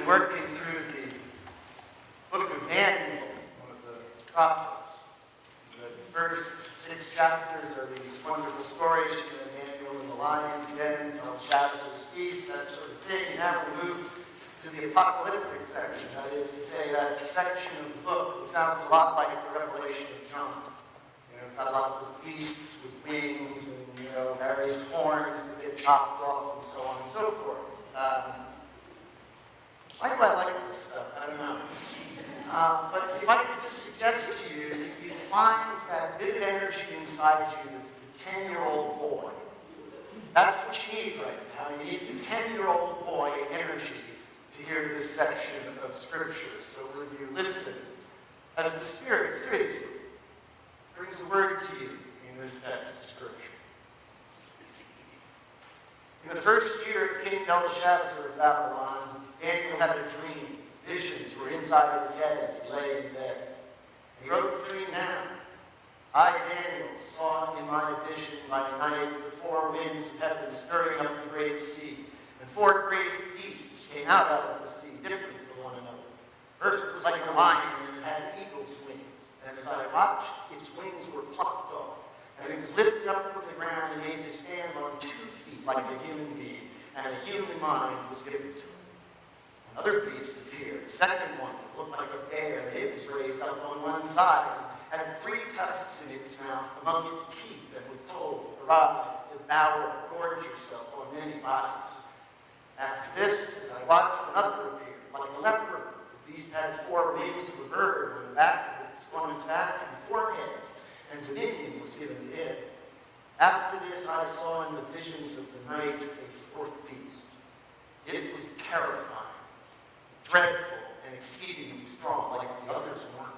working through the book of Daniel, one of the prophets. The first 6 chapters are these wonderful stories of Daniel in the lion's den, Belshazzar's feast, that sort of thing. And now we move to the apocalyptic section, that is to say, that section of the book that sounds a lot like the Revelation of John. It's got lots of beasts with wings and, various horns that get chopped off and so on and so forth. Why do I like this stuff? I don't know. But if I could just suggest to you that you find that vivid energy inside you that's the 10-year-old boy. That's what you need right now. You need the 10-year-old boy energy to hear this section of Scripture. So will you listen as the Spirit seriously brings a word to you in this text of Scripture. In the first year of King Belshazzar of Babylon, Daniel had a dream. Visions were inside his head as he lay in bed. He wrote the dream down. I, Daniel, saw in my vision by night the 4 winds of heaven stirring up the great sea, and 4 great beasts came out of the sea, different from one another. First it was like a lion, and it had eagle's wings. And as I watched, its wings were plucked off, and it was lifted up from the ground and made to stand on 2 feet like a human being, and a human mind was given to it. Another beast appeared, a second one that looked like a bear, and it was raised up on one side, and had 3 tusks in its mouth among its teeth, and was told, arise, devour, gorge yourself on many bodies. After this, as I watched, another appeared, like a leopard. The beast had 4 wings of a bird on its back and 4 heads, and dominion was given to it. After this, I saw in the visions of the night a 4th beast. It was terrifying, dreadful, and exceedingly strong, like the others weren't.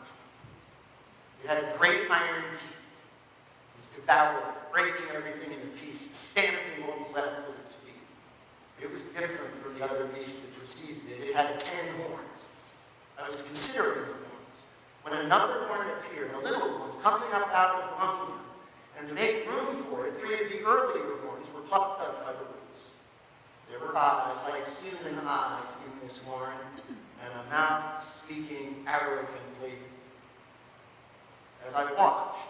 It had great iron teeth. It was devouring, breaking everything into pieces, stamping what was left with its feet. It was different from the other beasts that preceded it. It had 10 horns. I was considering the horns, when another horn appeared, a little one, coming up out of among them. And to make room for it, 3 of the earlier horns were plucked up by the roots. There were eyes like human eyes in this horn, and a mouth speaking arrogantly. As I watched,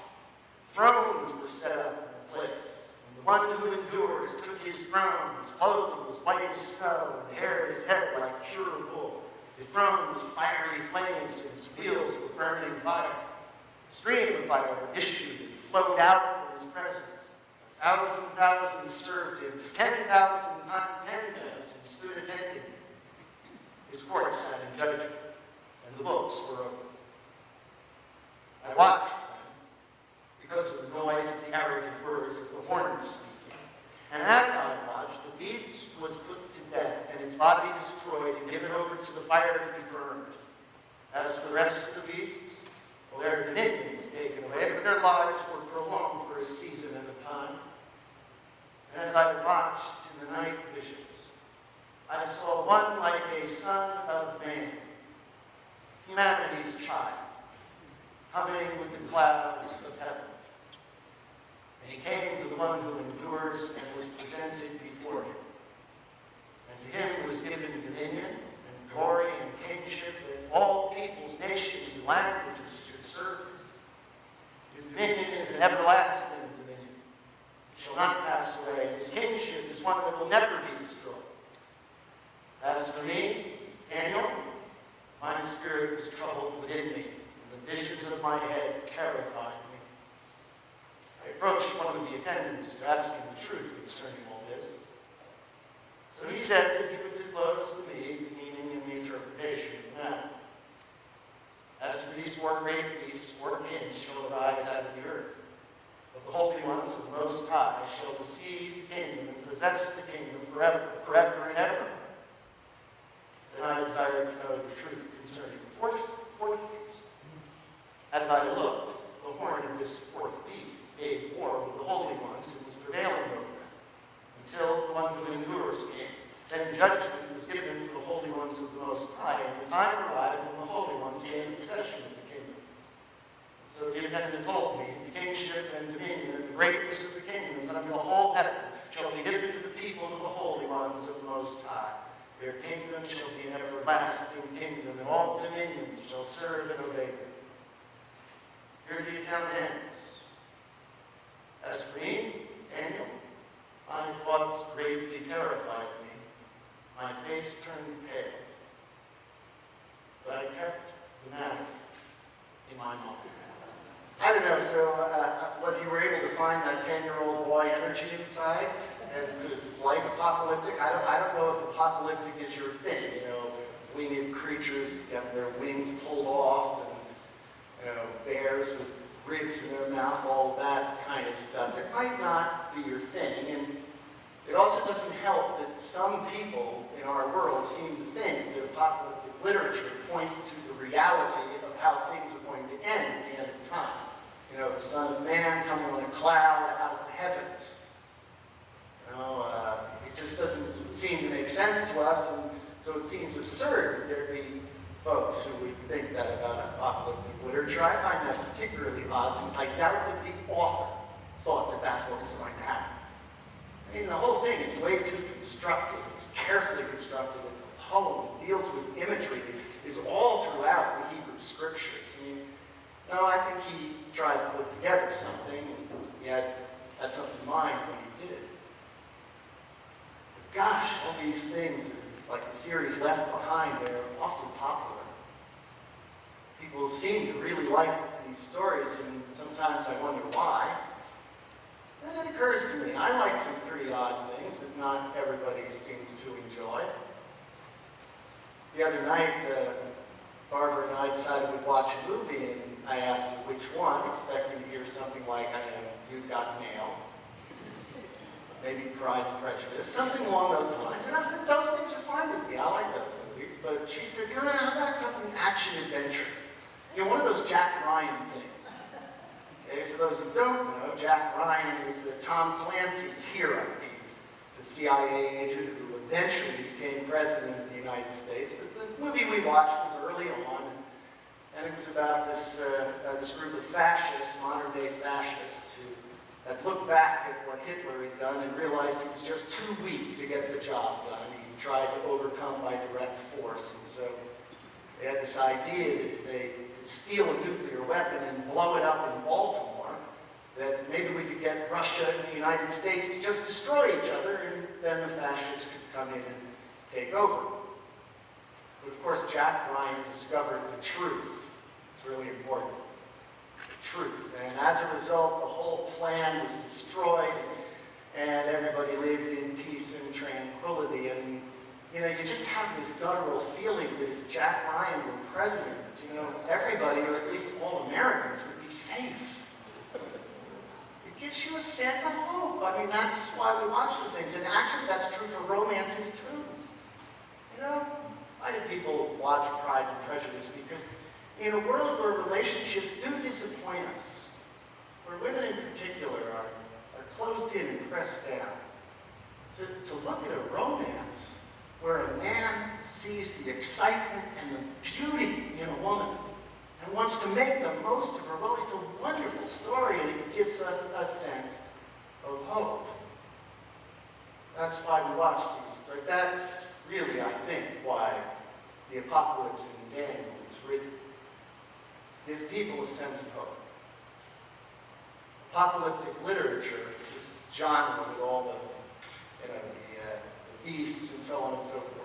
thrones were set up in place, and the one who endures took his throne. His clothing was white as snow, and the hair of his head like pure wool. His throne was fiery flames, and his wheels were burning fire. A stream of fire issued and flowed out from his presence. 1,000,000 served him. 10,000 times 10,000 stood attending him. His court sat in judgment, and the books were opened. I watched them because of the noise of the arrogant words of the horns speaking. And as I watched, the beast was put to death, and its body destroyed and given over to the fire to be burned. As for the rest of the beasts, well, their dominion was taken away, but their lives were prolonged for a season at a time. And as I watched in the night visions, I saw one like a son of man, humanity's child, coming with the clouds of heaven. And he came to the one who endures and was presented before him. And to him was given dominion and glory and kingship, that all peoples, nations, and languages should serve him. His dominion is an everlasting dominion. It shall not pass away. His kingship is one that will never be destroyed. As for me, Daniel, my spirit was troubled within me, and the visions of my head terrified me. I approached one of the attendants to ask him the truth concerning all this. So he said that he would disclose to me the meaning and the interpretation of the matter. As for these 4 great beasts, 4 kings shall arise out of the earth. But the holy ones of the Most High shall receive the kingdom and possess the kingdom forever, forever and ever. Then I desired to know the truth concerning the 4th beast. As I looked, the horn of this 4th beast made war with the holy ones and was prevailing over them, until the one who endures came. Then judgment was given for the holy ones of the Most High, and the time arrived when the holy ones gained possession of the kingdom. So the attendant told me, the kingship and dominion and the greatness of the kingdoms unto the whole heaven shall be given to the people of the holy ones of the Most High. Their kingdom shall be an everlasting kingdom, and all dominions shall serve and obey them. Here the account ends. As for me, Daniel, my thoughts greatly terrified me. My face turned pale. But I kept the matter in my mind. I don't know, so whether you were able to find that 10-year-old boy energy inside and could like apocalyptic, I don't know if apocalyptic is your thing, you know, winged creatures have their wings pulled off, and, you know, bears with ribs in their mouth, all of that kind of stuff. It might not be your thing, and it also doesn't help that some people in our world seem to think that apocalyptic literature points to the reality of how things are going to end at the end of time. You know, the Son of Man coming on a cloud out of the heavens. You know, it just doesn't seem to make sense to us, and so it seems absurd that there'd be folks who would think that about apocalyptic literature. I find that particularly odd, since I doubt that the author thought that that's what was going to happen. I mean, the whole thing is way too constructed. It's carefully constructed. It's a poem. It deals with imagery. It's all throughout the Hebrew Scriptures. I mean, no, I think he tried to put together something, and he had something in mind when he did it. But gosh, all these things, like the series Left Behind, they're often popular. People seem to really like these stories, and sometimes I wonder why. Then it occurs to me, I like some pretty odd things that not everybody seems to enjoy. The other night, Barbara and I decided we'd watch a movie, and I asked her which one, expecting to hear something like, I don't know, You've Got Mail, maybe Pride and Prejudice, something along those lines. And I said, those things are fine with me. I like those movies. But she said, no, how about something action-adventure? You know, one of those Jack Ryan things. Okay, for those who don't know, Jack Ryan is Tom Clancy's hero, the CIA agent who eventually became president of the United States. But the movie we watched was early on, and it was about this group of fascists, modern-day fascists, who had looked back at what Hitler had done and realized he was just too weak to get the job done. He tried to overcome by direct force, and so they had this idea that if they could steal a nuclear weapon and blow it up in Baltimore, that maybe we could get Russia and the United States to just destroy each other, and then the fascists could come in and take over. But of course, Jack Ryan discovered the truth. It's really important. The truth. And as a result, the whole plan was destroyed, and everybody lived in peace and tranquility. And, you know, you just have this guttural feeling that if Jack Ryan were president, you know, everybody, or at least all Americans, would be safe. It gives you a sense of hope. I mean, that's why we watch the things. And actually, that's true for romances, too. You know, why do people watch Pride and Prejudice? Because in a world where relationships do disappoint us, where women in particular are closed in and pressed down, to look at a romance where a man sees the excitement and the beauty in a woman and wants to make the most of her, well, it's a wonderful story, and it gives us a sense of hope. That's why we watch these stories. That's really, I think, why the apocalypse in Daniel was written. Give people a sense of hope. Apocalyptic literature, this genre with all the, you know, the beasts and so on and so forth.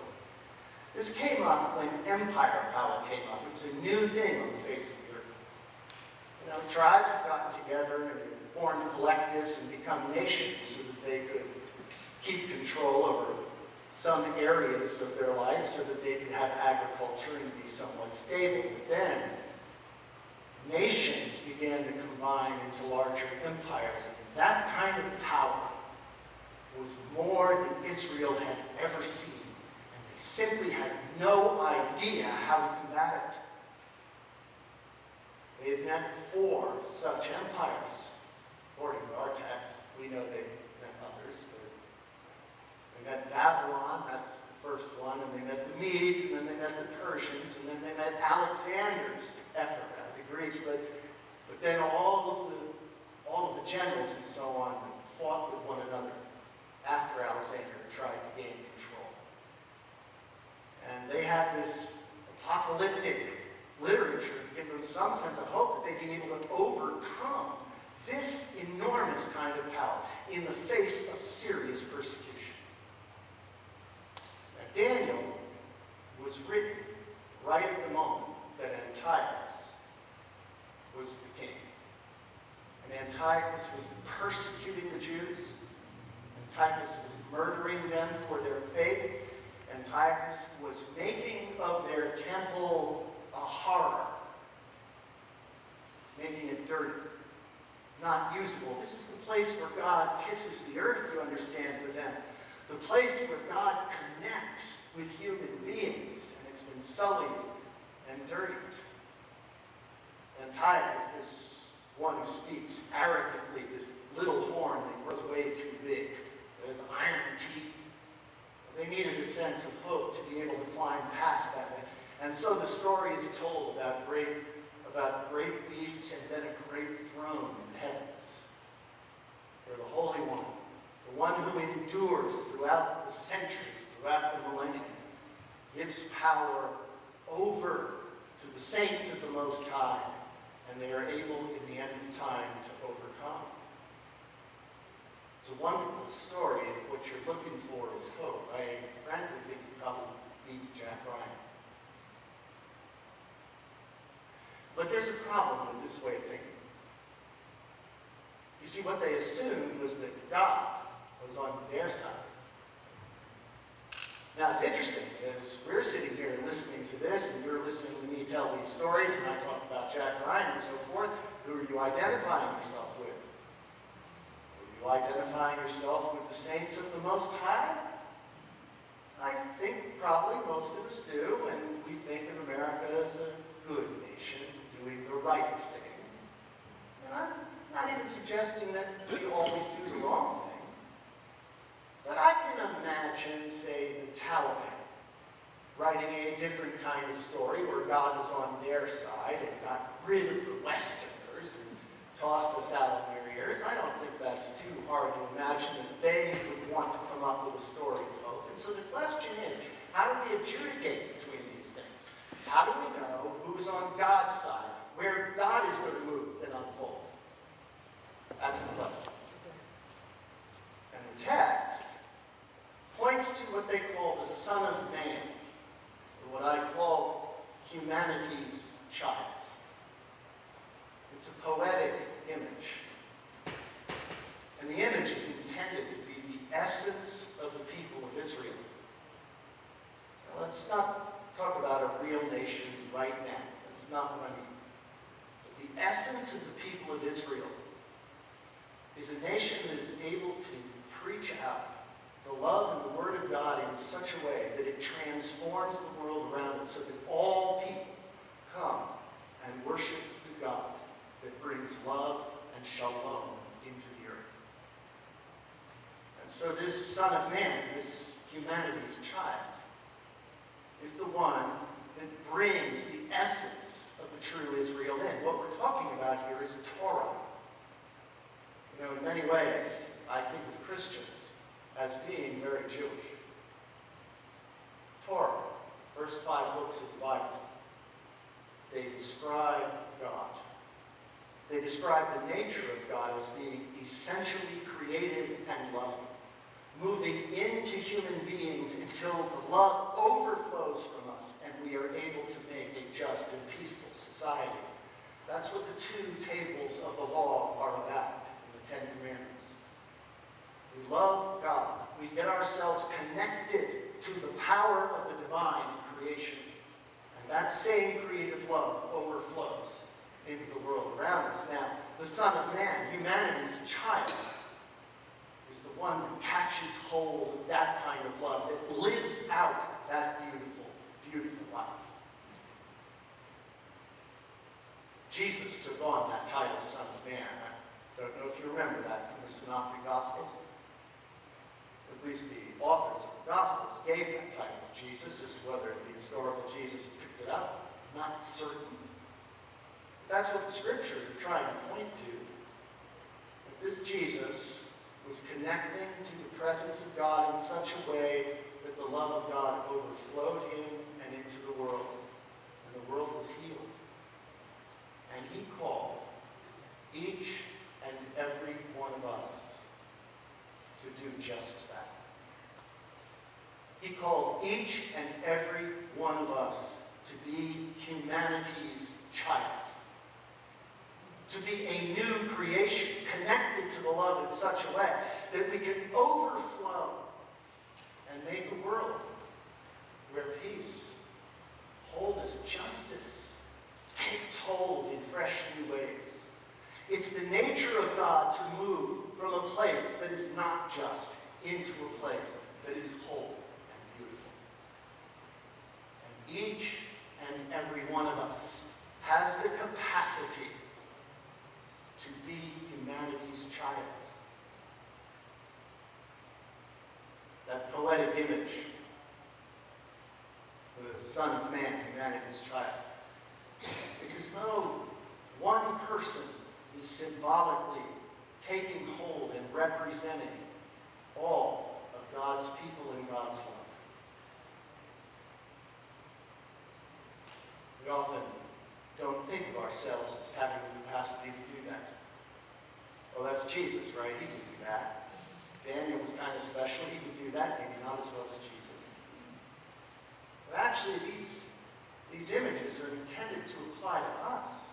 This came up when empire power came up. It was a new thing on the face of the earth. You know, tribes have gotten together and formed collectives and become nations so that they could keep control over some areas of their life so that they could have agriculture and be somewhat stable. But then, nations began to combine into larger empires. And that kind of power was more than Israel had ever seen. And they simply had no idea how to combat it. They had met 4 such empires. According to our text, we know they met others. But they met Babylon, that's the first one, and they met the Medes, and then they met the Persians, and then they met Alexander's effort. Greeks, but then all of the generals and so on fought with one another after Alexander tried to gain control. And they had this apocalyptic literature to give them some sense of hope that they'd be able to overcome this enormous kind of power in the face of serious persecution. Now, Daniel was written right at the moment that Antiochus was the king. And Antiochus was persecuting the Jews. Antiochus was murdering them for their faith. Antiochus was making of their temple a horror, making it dirty, not usable. This is the place where God kisses the earth, you understand, for them. The place where God connects with human beings, and it's been sullied and dirtied. Antiochus, this one who speaks arrogantly, this little horn that grows way too big, that has iron teeth. They needed a sense of hope to be able to climb past that. And so the story is told about great beasts and then a great throne in the heavens, where the Holy One, the one who endures throughout the centuries, throughout the millennium, gives power over to the saints of the Most High, and they are able in the end of time to overcome. It's a wonderful story if what you're looking for is hope. I frankly think it probably beats Jack Ryan. But there's a problem with this way of thinking. You see, what they assumed was that God was on their side. Now, it's interesting, as we're sitting here listening to this, and you're listening to me tell these stories, and I talk about Jack Ryan and so forth, who are you identifying yourself with? Are you identifying yourself with the saints of the Most High? I think probably most of us do, and we think of America as a good nation, doing the right thing. And I'm not even suggesting that we always do the wrong thing. But I can imagine, say, the Taliban writing a different kind of story where God was on their side and got rid of the Westerners and tossed us out in their ears. I don't think that's too hard to imagine that they would want to come up with a story of hope. And so the question is, how do we adjudicate between these things? How do we know who's on God's side, where God is going to move and unfold? That's the question. And the text points to what they call the Son of Man, or what I call humanity's child. It's a poetic image. And the image is intended to be the essence of the people of Israel. Now, let's not talk about a real nation right now. That's not what I mean. But the essence of the people of Israel is a nation that is able to preach out the love and the Word of God in such a way that it transforms the world around it so that all people come and worship the God that brings love and shalom into the earth. And so this Son of Man, this humanity's child, is the one that brings the essence of the true Israel in. What we're talking about here is Torah. You know, in many ways, I think of Christians as being very Jewish. Torah, first 5 books of the Bible, they describe God. They describe the nature of God as being essentially creative and loving, moving into human beings until the love overflows from us and we are able to make a just and peaceful society. That's what the 2 tables of the law are about in the 10 Commandments. We love God. We get ourselves connected to the power of the divine in creation. And that same creative love overflows into the world around us. Now, the Son of Man, humanity's child, is the one who catches hold of that kind of love, that lives out that beautiful, beautiful life. Jesus took on that title, Son of Man. I don't know if you remember that from the Synoptic Gospels. At least the authors of the Gospels gave that title to Jesus. As to whether the historical Jesus picked it up, I'm not certain. But that's what the Scriptures are trying to point to. That this Jesus was connecting to the presence of God in such a way that that the love of God overflowed him and into the world, and the world was healed. And he called each and every one of us to do just that. He called each and every one of us to be humanity's child, to be a new creation connected to the love in such a way that we can overflow and make a world where peace, wholeness, justice takes hold in fresh new ways. It's the nature of God to move from a place that is not just into a place that is whole and beautiful. And each and every one of us has the capacity to be humanity's child. That poetic image, the Son of Man, humanity's child. It's as though one person is symbolically taking hold and representing all of God's people and God's love. We often don't think of ourselves as having the capacity to do that. Well, that's Jesus, right? He can do that. Daniel was kind of special. He could do that, maybe not as well as Jesus. But actually, these images are intended to apply to us.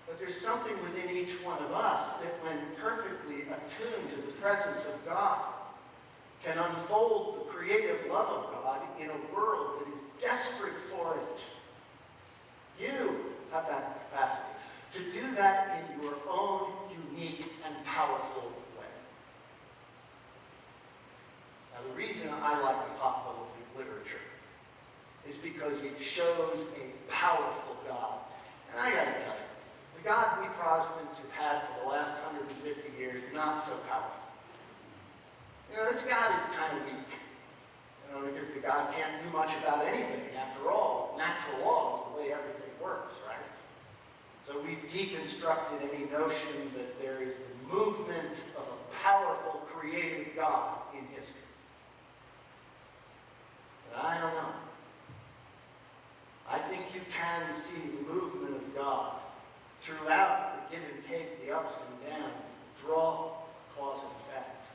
But there's something within each one of us that, when perfectly attuned to the presence of God, can unfold the creative love of God in a world that is desperate for it. You have that capacity to do that in your own unique and powerful way. Now, the reason I like apocalyptic literature is because it shows a powerful God. And I got to tell you, the God we Protestants have had for the last 150 years, not so powerful. You know, this God is kind of weak. You know, because the God can't do much about anything. After all, natural law is the way everything works, right? So we've deconstructed any notion that there is the movement of a powerful, creative God in history. But I don't know. I think you can see the movement of God throughout the give and take, the ups and downs, the draw of cause and effect.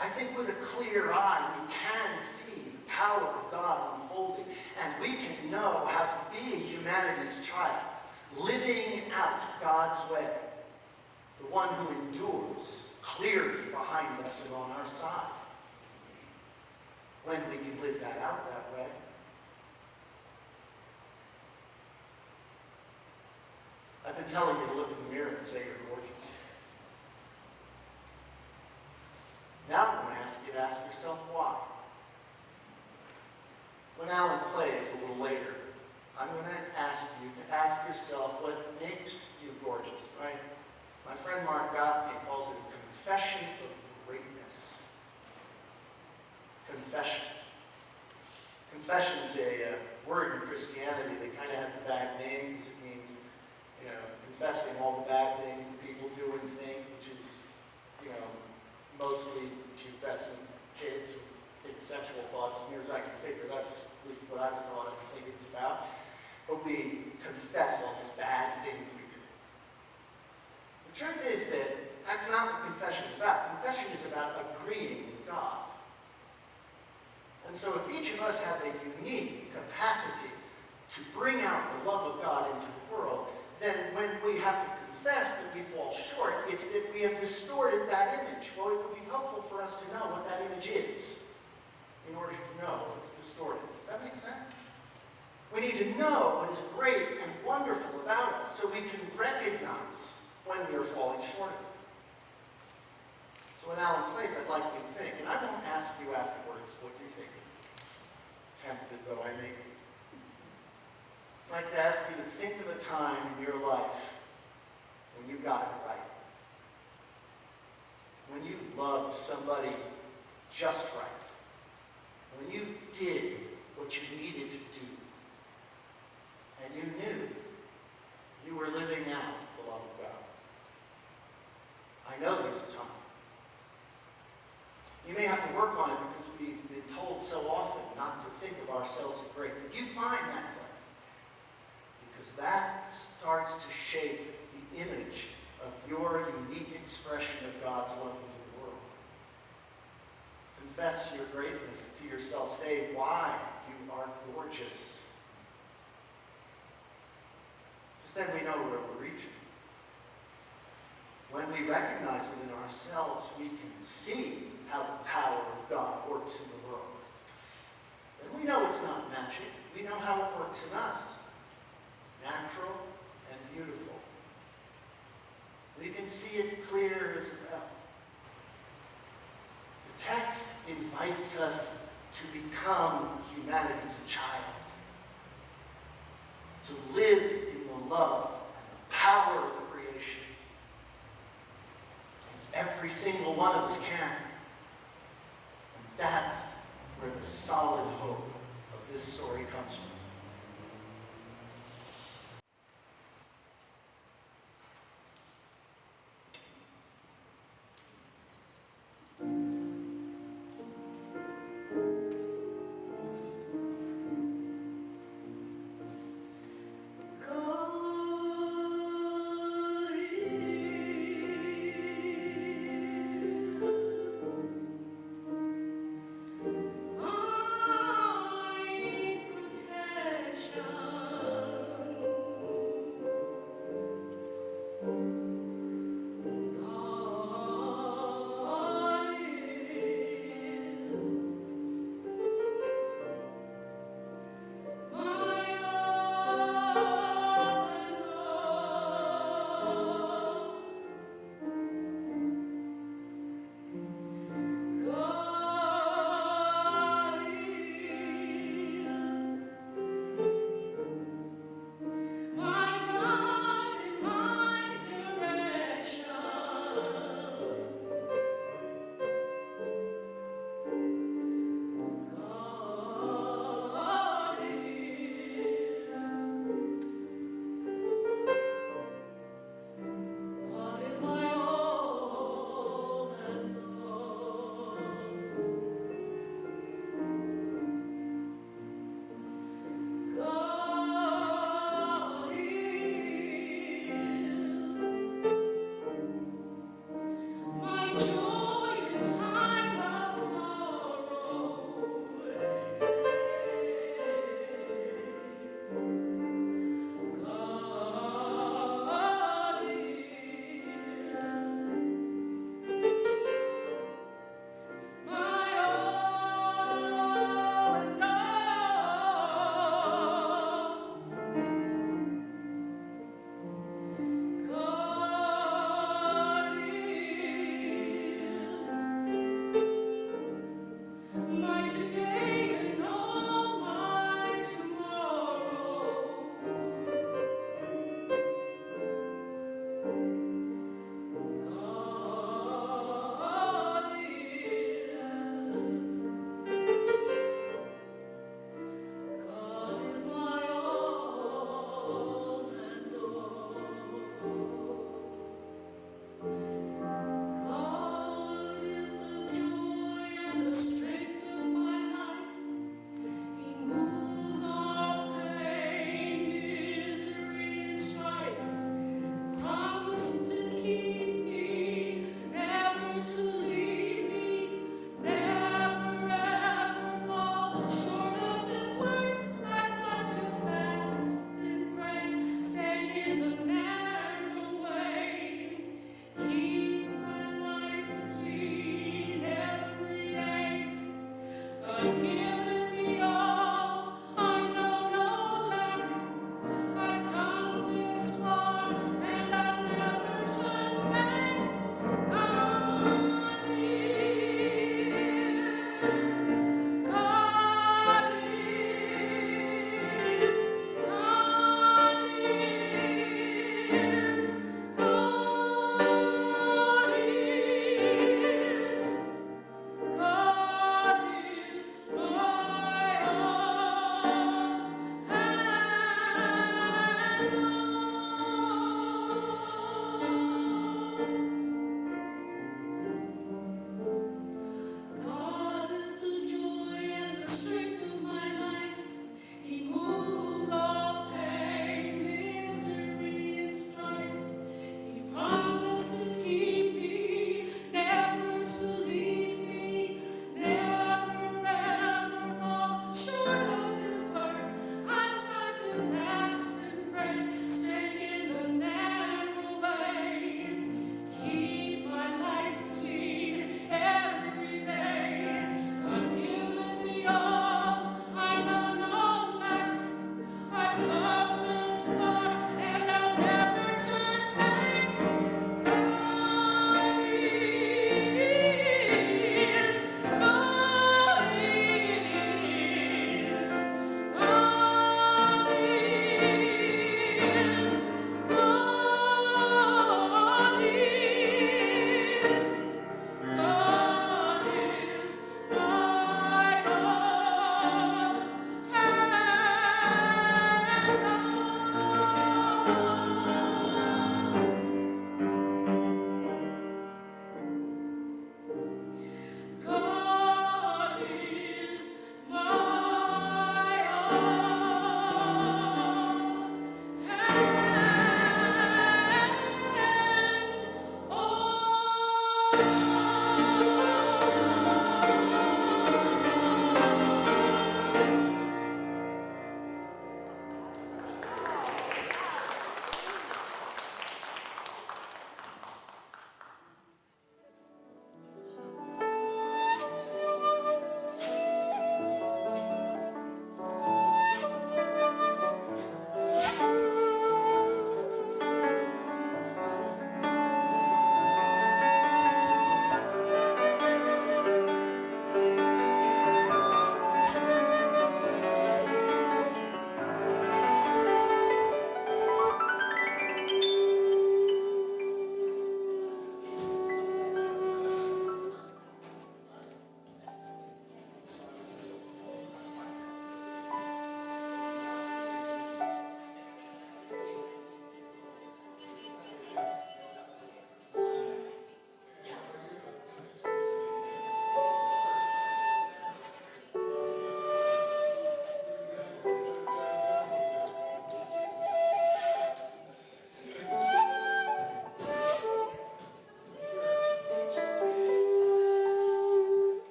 I think with a clear eye, we can see the power of God unfolding, and we can know how to be humanity's child, living out God's way, the one who endures clearly behind us and on our side. When we can live that out that way. I've been telling you to look in the mirror and say you're gorgeous. Now I'm going to ask you to ask yourself why. When Alan plays a little later, I'm going to ask you to ask yourself what makes you gorgeous, right? My friend Mark Goffney calls it a confession of greatness. Confession. Confession is a word in Christianity that kind of has a bad name because it means, you know, confessing all the bad things that people do and think, which is, you know, mostly pubescent kids who think sexual thoughts. As near as I can figure, that's at least what I was brought up to think it's about. But we confess all these bad things we do. The truth is that that's not what confession is about. Confession is about agreeing with God. And so if each of us has a unique capacity to bring out the love of God into the world, then when we have to confess that we fall short, it's that we have distorted that image. Well, it would be helpful for us to know what that image is in order to know if it's distorted. Does that make sense? We need to know what is great and wonderful about us so we can recognize when we are falling short of it. So when Alan plays, I'd like you to think, and I won't ask you afterwards what you think, tempted though I may be. I'd like to ask you to think of a time in your life when you got it right. When you loved somebody just right. When you did what you needed to do. And you knew you were living out the love of God. I know there's a time. You may have to work on it told so often not to think of ourselves as great. But you find that place, because that starts to shape the image of your unique expression of God's love into the world. Confess your greatness to yourself. Say why you are gorgeous. Because then we know where we're reaching. When we recognize it in ourselves, we can see how the power of God works in the world. And we know it's not magic. We know how it works in us. Natural and beautiful. We can see it clear as a bell. The text invites us to become humanity's child. To live in the love and the power of creation. And every single one of us can. And that's where the solid hope of this story comes from.